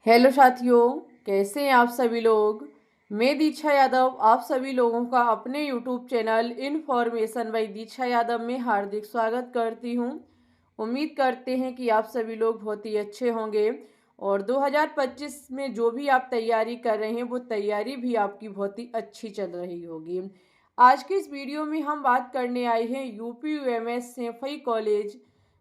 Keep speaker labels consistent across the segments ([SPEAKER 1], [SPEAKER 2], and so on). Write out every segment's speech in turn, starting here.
[SPEAKER 1] Hello साथियों, कैसे हैं आप सभी लोग। मैं दीक्षा यादव आप सभी लोगों का अपने यूट्यूब चैनल इन्फॉर्मेशन बाय दीक्षा यादव में हार्दिक स्वागत करती हूं। उम्मीद करते हैं कि आप सभी लोग बहुत ही अच्छे होंगे और 2025 में जो भी आप तैयारी कर रहे हैं वो तैयारी भी आपकी बहुत ही अच्छी चल रही होगी। आज के इस वीडियो में हम बात करने आए हैं यूपी यूएमएस सैफई कॉलेज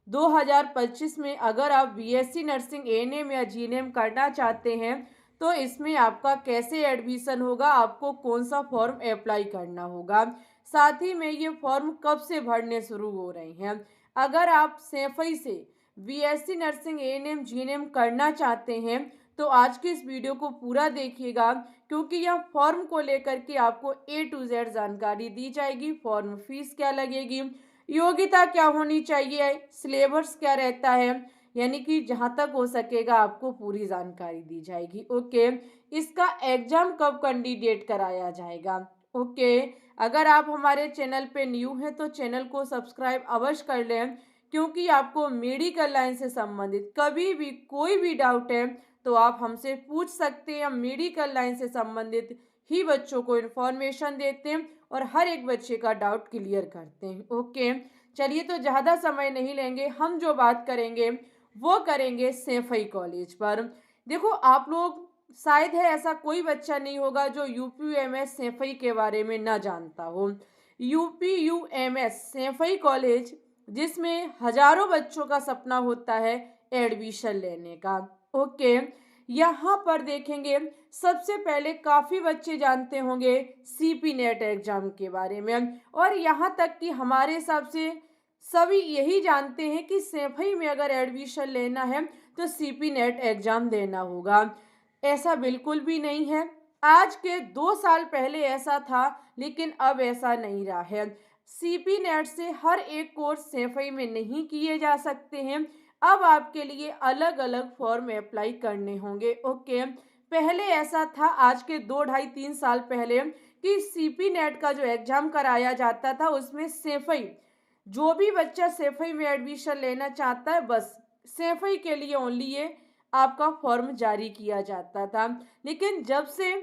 [SPEAKER 1] 2025 में अगर आप बीएससी नर्सिंग एएनएम या जीएनएम करना चाहते हैं तो इसमें आपका कैसे एडमिशन होगा, आपको कौन सा फॉर्म अप्लाई करना होगा, साथ ही में ये फॉर्म कब से भरने शुरू हो रहे हैं। अगर आप सैफई से बीएससी नर्सिंग एएनएम जीएनएम करना चाहते हैं तो आज की इस वीडियो को पूरा देखिएगा, क्योंकि यह फॉर्म को लेकर के आपको ए टू जेड जानकारी दी जाएगी। फॉर्म फीस क्या लगेगी, योग्यता क्या होनी चाहिए, सिलेबस क्या रहता है, यानी कि जहाँ तक हो सकेगा आपको पूरी जानकारी दी जाएगी। ओके, इसका एग्जाम कब कैंडिडेट कराया जाएगा। ओके, अगर आप हमारे चैनल पे न्यू हैं तो चैनल को सब्सक्राइब अवश्य कर लें, क्योंकि आपको मेडिकल लाइन से संबंधित कभी भी कोई भी डाउट है तो आप हमसे पूछ सकते हैं। हम मेडिकल लाइन से संबंधित ही बच्चों को इन्फॉर्मेशन देते हैं और हर एक बच्चे का डाउट क्लियर करते हैं। ओके, चलिए तो ज़्यादा समय नहीं लेंगे, हम जो बात करेंगे वो करेंगे सैफई कॉलेज पर। देखो, आप लोग शायद है ऐसा कोई बच्चा नहीं होगा जो यूपीयूएमएस सैफई के बारे में ना जानता हो। यूपीयूएमएस सैफई कॉलेज, जिसमें हजारों बच्चों का सपना होता है एडमिशन लेने का। ओके, यहाँ पर देखेंगे सबसे पहले काफ़ी बच्चे जानते होंगे सीपी नेट एग्जाम के बारे में, और यहाँ तक कि हमारे हिसाब से सभी यही जानते हैं कि सैफई में अगर एडमिशन लेना है तो सीपी नेट एग्जाम देना होगा। ऐसा बिल्कुल भी नहीं है। आज के 2 साल पहले ऐसा था, लेकिन अब ऐसा नहीं रहा है। सीपी नेट से हर एक कोर्स सैफई में नहीं किए जा सकते हैं। अब आपके लिए अलग अलग फॉर्म अप्लाई करने होंगे। ओके, पहले ऐसा था आज के 2 ढाई 3 साल पहले कि सीपी नेट का जो एग्जाम कराया जाता था उसमें सैफई, जो भी बच्चा सैफई में एडमिशन लेना चाहता है बस सैफई के लिए ओनली ये आपका फॉर्म जारी किया जाता था। लेकिन जब से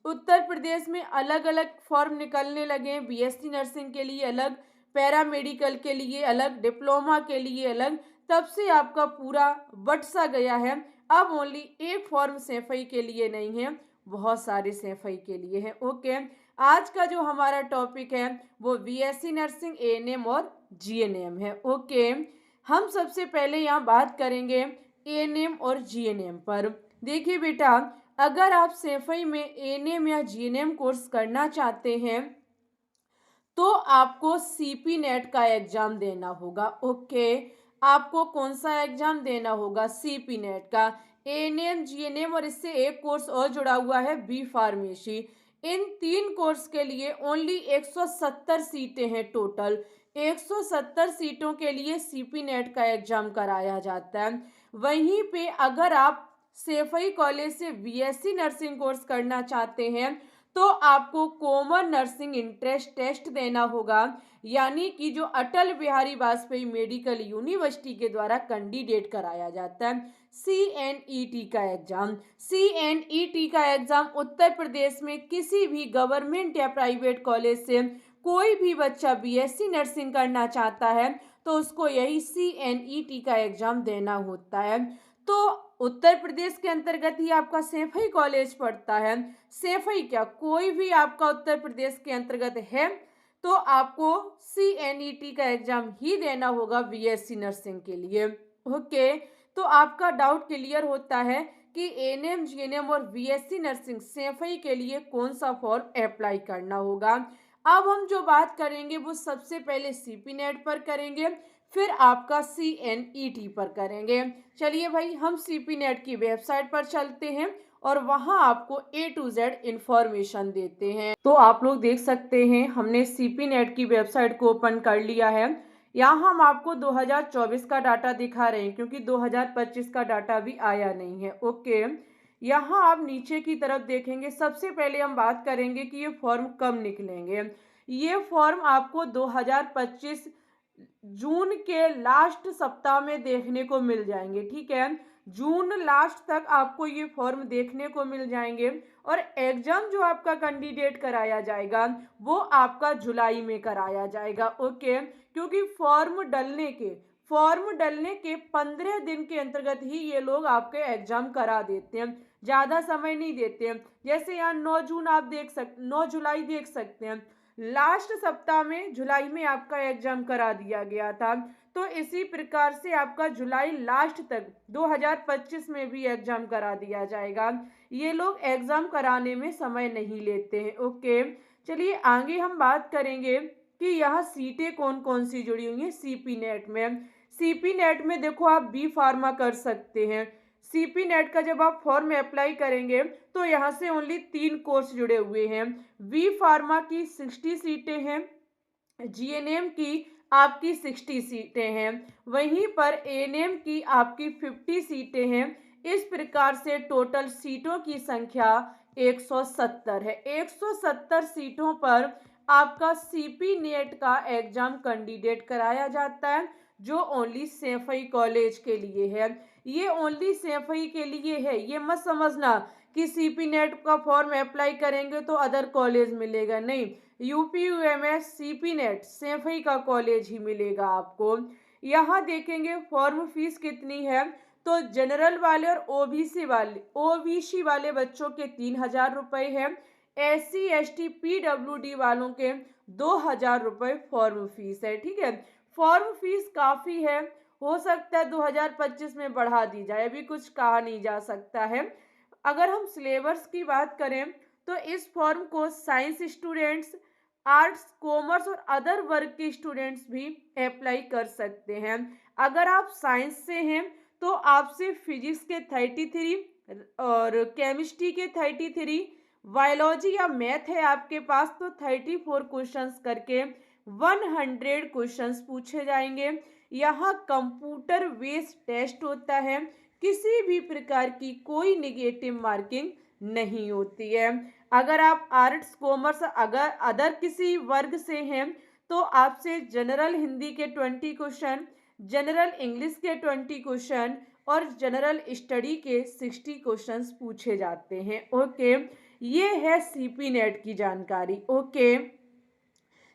[SPEAKER 1] उत्तर प्रदेश में अलग अलग फॉर्म निकलने लगे, बीएससी नर्सिंग के लिए अलग, पैरामेडिकल के लिए अलग, डिप्लोमा के लिए अलग, तब से आपका पूरा बट सा गया है। अब ओनली एक फॉर्म सैफई के लिए नहीं है, बहुत सारे सैफई के लिए है। ओके, आज का जो हमारा टॉपिक है वो बीएससी नर्सिंग एएनएम और जीएनएम है। ओके, हम सबसे पहले यहाँ बात करेंगे एएनएम और जीएनएम पर। देखिए बेटा, अगर आप सैफई में एएनएम या जीएनएम कोर्स करना चाहते हैं तो आपको सीपी नेट का एग्जाम देना होगा। ओके, आपको कौन सा एग्जाम देना होगा, सीपी नेट का। एएनएम जीएनएम और इससे एक कोर्स और जुड़ा हुआ है बी फार्मेसी। इन 3 कोर्स के लिए ओनली 170 सीटें हैं टोटल। 170 सीटों के लिए सीपी नेट का एग्जाम कराया जाता है। वहीं पे अगर आप सैफई कॉलेज से बीएससी नर्सिंग कोर्स करना चाहते हैं तो आपको कॉमन नर्सिंग इंट्रेंस टेस्ट देना होगा, यानी कि जो अटल बिहारी वाजपेयी मेडिकल यूनिवर्सिटी के द्वारा कैंडिडेट कराया जाता है सीएनईटी का एग्जाम। सीएनईटी का एग्जाम उत्तर प्रदेश में किसी भी गवर्नमेंट या प्राइवेट कॉलेज से कोई भी बच्चा बीएससी नर्सिंग करना चाहता है तो उसको यही सीएनईटी का एग्जाम देना होता है। तो उत्तर प्रदेश के अंतर्गत ही आपका सैफई कॉलेज पड़ता है। सैफई क्या, कोई भी आपका उत्तर प्रदेश के अंतर्गत है तो आपको सीएनईटी का एग्जाम ही देना होगा बीएससी नर्सिंग के लिए। ओके, तो आपका डाउट क्लियर होता है कि एएनएम जीएनएम और बीएससी नर्सिंग सैफई के लिए कौन सा फॉर्म अप्लाई करना होगा। अब हम जो बात करेंगे वो सबसे पहले सीपी नेट पर करेंगे, फिर आपका सीएनईटी पर करेंगे। चलिए भाई, हम सीपी नेट की वेबसाइट पर चलते हैं और वहां आपको ए टू जेड इंफॉर्मेशन देते हैं। तो आप लोग देख सकते हैं हमने सीपी नेट की वेबसाइट को ओपन कर लिया है। यहाँ हम आपको 2024 का डाटा दिखा रहे हैं, क्योंकि 2025 का डाटा भी आया नहीं है। ओके, यहाँ आप नीचे की तरफ देखेंगे, सबसे पहले हम बात करेंगे कि ये फॉर्म कब निकलेंगे। ये फॉर्म आपको 2025 जून के लास्ट सप्ताह में देखने को मिल जाएंगे। ठीक है, जून लास्ट तक आपको ये फॉर्म देखने को मिल जाएंगे और एग्जाम जो आपका कैंडिडेट कराया जाएगा वो आपका जुलाई में कराया जाएगा। ओके, क्योंकि फॉर्म डलने के 15 दिन के अंतर्गत ही ये लोग आपके एग्जाम करा देते हैं, ज़्यादा समय नहीं देते हैं। जैसे यहाँ 9 जुलाई देख सकते हैं, लास्ट सप्ताह में जुलाई में आपका एग्जाम करा दिया गया था। तो इसी प्रकार से आपका जुलाई लास्ट तक 2025 में भी एग्जाम करा दिया जाएगा। ये लोग एग्जाम कराने में समय नहीं लेते हैं। ओके, चलिए आगे हम बात करेंगे कि यहाँ सीटें कौन कौन सी जुड़ी हुई हैं सीपी नेट में। सीपी नेट में देखो आप बी फार्मा कर सकते हैं। सीपी नेट का जब आप फॉर्म अप्लाई करेंगे तो यहाँ से ओनली 3 कोर्स जुड़े हुए हैं। बी फार्मा की 60 सीटें हैं, जीएनएम की आपकी 60 सीटें हैं, वहीं पर एएनएम की आपकी 50 सीटें हैं। इस प्रकार से टोटल सीटों की संख्या 170 है। 170 सीटों पर आपका सीपी नेट का एग्जाम कैंडिडेट कराया जाता है, जो ओनली सैफई कॉलेज के लिए है। ये ओनली सैफई के लिए है, ये मत समझना कि सीपी नेट का फॉर्म अप्लाई करेंगे तो अदर कॉलेज मिलेगा, नहीं। UP UMS CP net Saifai का कॉलेज ही मिलेगा आपको। यहाँ देखेंगे फॉर्म फीस कितनी है, तो जनरल वाले और ओबीसी वाले बच्चों के 3,000 रुपये है। SC ST PWD वालों के 2,000 रुपये फॉर्म फीस है। ठीक है, फॉर्म फीस काफ़ी है, हो सकता है 2025 में बढ़ा दी जाए, अभी कुछ कहा नहीं जा सकता है। अगर हम सिलेबस की बात करें तो इस फॉर्म को साइंस स्टूडेंट्स, आर्ट्स, कॉमर्स और अदर वर्ग के स्टूडेंट्स भी अप्लाई कर सकते हैं। अगर आप साइंस से हैं तो आपसे फिजिक्स के 33 और केमिस्ट्री के 33, बायोलॉजी या मैथ है आपके पास तो 34 क्वेश्चंस करके 100 क्वेश्चंस पूछे जाएंगे। यहाँ कंप्यूटर बेस्ड टेस्ट होता है, किसी भी प्रकार की कोई निगेटिव मार्किंग नहीं होती है। अगर आप आर्ट्स, कॉमर्स, अगर अदर किसी वर्ग से हैं तो आपसे जनरल हिंदी के 20 क्वेश्चन, जनरल इंग्लिश के 20 क्वेश्चन और जनरल स्टडी के 60 क्वेश्चंस पूछे जाते हैं। ओके, ये है सीपी नेट की जानकारी। ओके,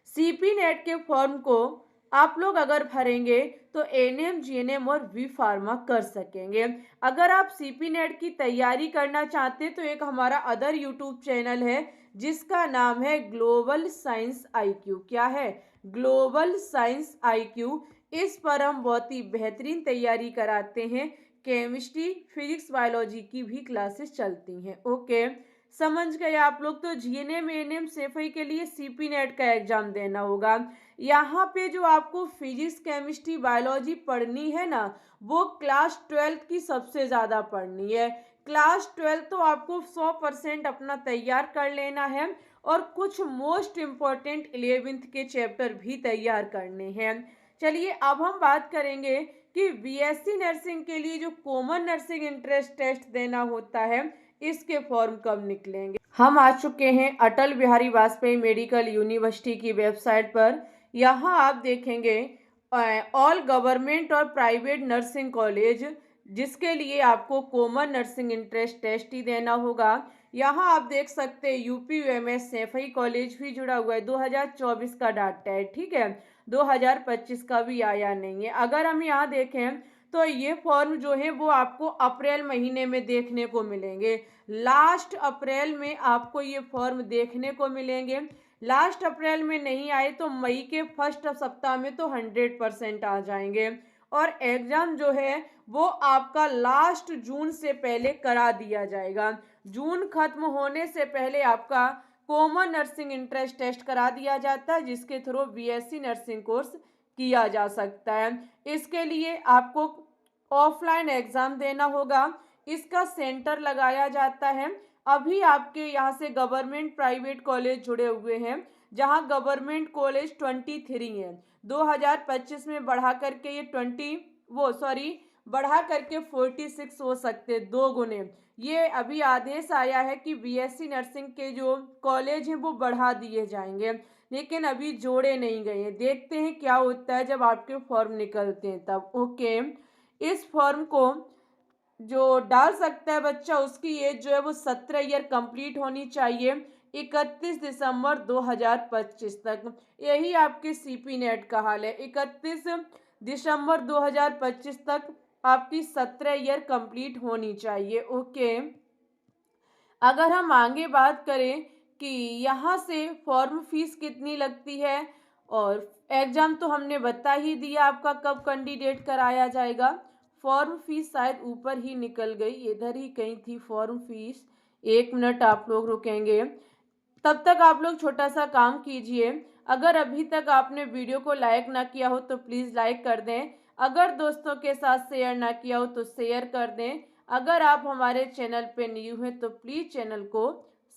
[SPEAKER 1] सीपी नेट के फॉर्म को आप लोग अगर भरेंगे तो एएनएम, जीएनएम और बी फार्मा कर सकेंगे। अगर आप सीपी नेट की तैयारी करना चाहते हैं तो एक हमारा अदर यूट्यूब चैनल है जिसका नाम है ग्लोबल साइंस IQ। क्या है? Global science IQ। इस पर हम बहुत ही बेहतरीन तैयारी कराते हैं, केमिस्ट्री, फिजिक्स, बायोलॉजी की भी क्लासेस चलती हैं। ओके, समझ गए आप लोग। तो जीएनएम, एएनएम, सैफई के लिए सीपी नेट का एग्जाम देना होगा। यहाँ पे जो आपको फिजिक्स, केमिस्ट्री, बायोलॉजी पढ़नी है ना, वो क्लास 12 की सबसे ज़्यादा पढ़नी है। क्लास 12 तो आपको 100% अपना तैयार कर लेना है और कुछ मोस्ट इम्पॉर्टेंट 11th के चैप्टर भी तैयार करने हैं। चलिए अब हम बात करेंगे कि बीएससी नर्सिंग के लिए जो कॉमन नर्सिंग इंट्रेंस टेस्ट देना होता है, इसके फॉर्म कब निकलेंगे। हम आ चुके हैं अटल बिहारी वाजपेयी मेडिकल यूनिवर्सिटी की वेबसाइट पर। यहाँ आप देखेंगे ऑल गवर्नमेंट और प्राइवेट नर्सिंग कॉलेज, जिसके लिए आपको कॉमन नर्सिंग इंट्रेंस टेस्ट ही देना होगा। यहाँ आप देख सकते हैं यूपी यूएमएस सैफई कॉलेज भी जुड़ा हुआ है, 2024 का डाटा है। ठीक है, 2025 का भी आया नहीं है। अगर हम यहाँ देखें तो ये फॉर्म जो है वो आपको अप्रैल महीने में देखने को मिलेंगे। लास्ट अप्रैल में आपको ये फॉर्म देखने को मिलेंगे। लास्ट अप्रैल में नहीं आए तो मई के फर्स्ट सप्ताह में तो 100% आ जाएंगे। और एग्जाम जो है वो आपका लास्ट जून से पहले करा दिया जाएगा। जून खत्म होने से पहले आपका कॉमन नर्सिंग इंट्रेंस टेस्ट करा दिया जाता है, जिसके थ्रू बीएससी नर्सिंग कोर्स किया जा सकता है। इसके लिए आपको ऑफलाइन एग्जाम देना होगा, इसका सेंटर लगाया जाता है। अभी आपके यहाँ से गवर्नमेंट प्राइवेट कॉलेज जुड़े हुए हैं, जहाँ गवर्नमेंट कॉलेज 23 है। 2025 में बढ़ा करके ये 46 हो सकते, 2 गुने। ये अभी आदेश आया है कि बीएससी नर्सिंग के जो कॉलेज हैं वो बढ़ा दिए जाएंगे, लेकिन अभी जोड़े नहीं गए हैं। देखते हैं क्या होता है जब आपके फॉर्म निकलते हैं तब। ओके, इस फॉर्म को जो डाल सकता है बच्चा, उसकी एज जो है वो 17 ईयर कंप्लीट होनी चाहिए 31 दिसंबर 2025 तक। यही आपके सीपी नेट का हाल है, 31 दिसंबर 2025 तक आपकी 17 ईयर कंप्लीट होनी चाहिए। ओके, अगर हम आगे बात करें कि यहाँ से फॉर्म फीस कितनी लगती है, और एग्ज़ाम तो हमने बता ही दिया आपका कब कैंडिडेट कराया जाएगा। फॉर्म फीस शायद ऊपर ही निकल गई, इधर ही कहीं थी फॉर्म फीस। 1 मिनट आप लोग रुकेंगे, तब तक आप लोग छोटा सा काम कीजिए। अगर अभी तक आपने वीडियो को लाइक ना किया हो तो प्लीज़ लाइक कर दें। अगर दोस्तों के साथ शेयर ना किया हो तो शेयर कर दें। अगर आप हमारे चैनल पे न्यू हैं तो प्लीज़ चैनल को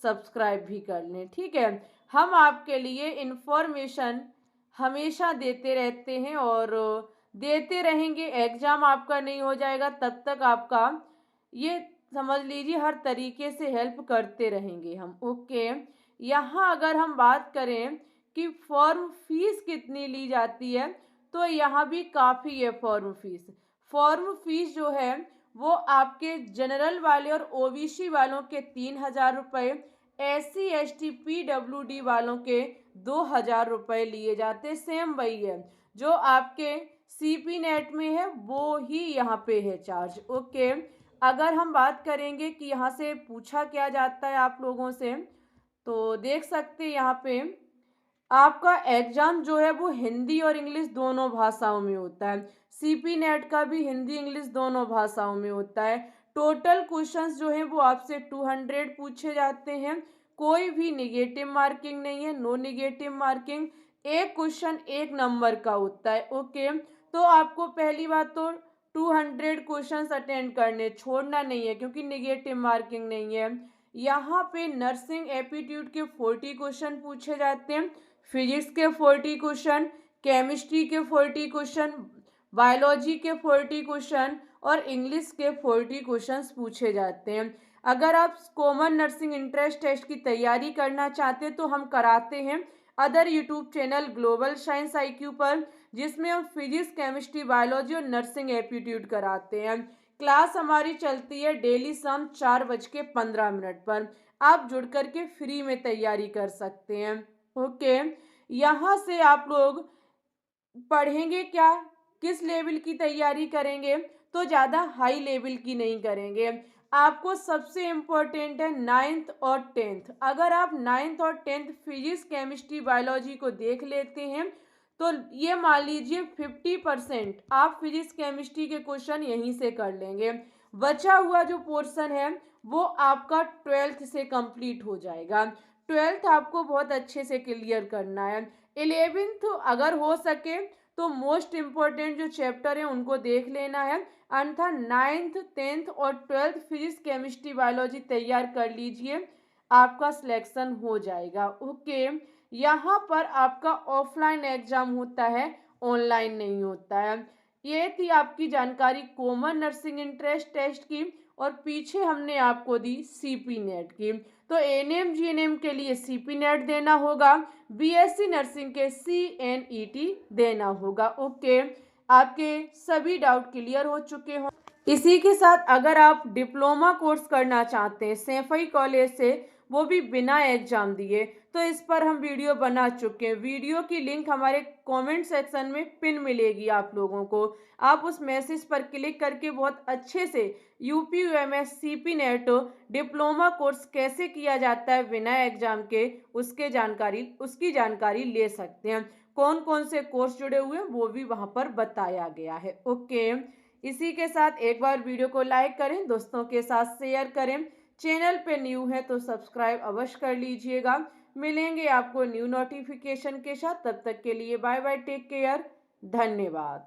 [SPEAKER 1] सब्सक्राइब भी कर लें, ठीक है। हम आपके लिए इन्फॉर्मेशन हमेशा देते रहते हैं और देते रहेंगे। एग्ज़ाम आपका नहीं हो जाएगा तब तक आपका, ये समझ लीजिए, हर तरीके से हेल्प करते रहेंगे हम। ओके, यहाँ अगर हम बात करें कि फॉर्म फीस कितनी ली जाती है, तो यहाँ भी काफ़ी है फॉर्म फीस। फॉर्म फीस जो है वो आपके जनरल वाले और ओबीसी वालों के 3,000 रुपये, SC ST PWD वालों के 2,000 रुपये लिए जाते। सेम वही है जो आपके सीपी नेट में है, वो ही यहाँ पे है चार्ज। ओके, अगर हम बात करेंगे कि यहाँ से पूछा क्या जाता है आप लोगों से, तो देख सकते हैं यहाँ पे आपका एग्जाम जो है वो हिंदी और इंग्लिश दोनों भाषाओं में होता है। सीपी नेट का भी हिंदी इंग्लिश दोनों भाषाओं में होता है। टोटल क्वेश्चंस जो हैं वो आपसे 200 पूछे जाते हैं। कोई भी निगेटिव मार्किंग नहीं है, नो निगेटिव मार्किंग। एक क्वेश्चन 1 नंबर का होता है। ओके, तो आपको पहली बात तो 200 क्वेश्चंस अटेंड करने, छोड़ना नहीं है क्योंकि निगेटिव मार्किंग नहीं है। यहाँ पे नर्सिंग एप्टीट्यूड के 40 क्वेश्चन पूछे जाते हैं, फिजिक्स के 40 क्वेश्चन, केमिस्ट्री के 40 क्वेश्चन, बायोलॉजी के 40 क्वेश्चन और इंग्लिश के 40 क्वेश्चंस पूछे जाते हैं। अगर आप कॉमन नर्सिंग इंट्रेंस टेस्ट की तैयारी करना चाहते हैं तो हम कराते हैं other YouTube channel global science IQ पर, जिसमें हम फिजिक्स, केमिस्ट्री, बायोलॉजी और नर्सिंग एप्टीट्यूड कराते हैं। क्लास हमारी चलती है डेली शाम 4:15 पर। आप जुड़ करके फ्री में तैयारी कर सकते हैं। ओके, यहाँ से आप लोग पढ़ेंगे क्या, किस लेवल की तैयारी करेंगे, तो ज़्यादा हाई लेवल की नहीं करेंगे। आपको सबसे इम्पोर्टेंट है 9th और 10th। अगर आप 9th और 10th फिजिक्स, केमिस्ट्री, बायोलॉजी को देख लेते हैं तो ये मान लीजिए 50% आप फिजिक्स केमिस्ट्री के क्वेश्चन यहीं से कर लेंगे। बचा हुआ जो पोर्शन है वो आपका 12th से कंप्लीट हो जाएगा। 12th आपको बहुत अच्छे से क्लियर करना है। 11th अगर हो सके तो मोस्ट इम्पोर्टेंट जो चैप्टर हैं उनको देख लेना है, अन्यथा 9th 10th और 12th फिजिक्स, केमिस्ट्री, बायोलॉजी तैयार कर लीजिए, आपका सिलेक्शन हो जाएगा। ओके, यहाँ पर आपका ऑफलाइन एग्जाम होता है, ऑनलाइन नहीं होता है। ये थी आपकी जानकारी कॉमन नर्सिंग इंट्रेंस टेस्ट की, और पीछे हमने आपको दी सीपी नेट की। तो एनएम जीएनएम के लिए सीपी नेट देना होगा, बीएससी नर्सिंग के CNET देना होगा। ओके, आपके सभी डाउट क्लियर हो चुके हों। इसी के साथ अगर आप डिप्लोमा कोर्स करना चाहते हैं सैफई कॉलेज से, वो भी बिना एग्जाम दिए, तो इस पर हम वीडियो बना चुके हैं। वीडियो की लिंक हमारे कमेंट सेक्शन में पिन मिलेगी आप लोगों को। आप उस मैसेज पर क्लिक करके बहुत अच्छे से UP UMS CP net diploma course कैसे किया जाता है बिना एग्जाम के, उसकी जानकारी ले सकते हैं। कौन कौन से कोर्स जुड़े हुए हैं वो भी वहाँ पर बताया गया है। ओके, इसी के साथ एक बार वीडियो को लाइक करें, दोस्तों के साथ शेयर करें। चैनल पे न्यू है तो सब्सक्राइब अवश्य कर लीजिएगा। मिलेंगे आपको न्यू नोटिफिकेशन के साथ, तब तक के लिए बाय बाय, टेक केयर, धन्यवाद।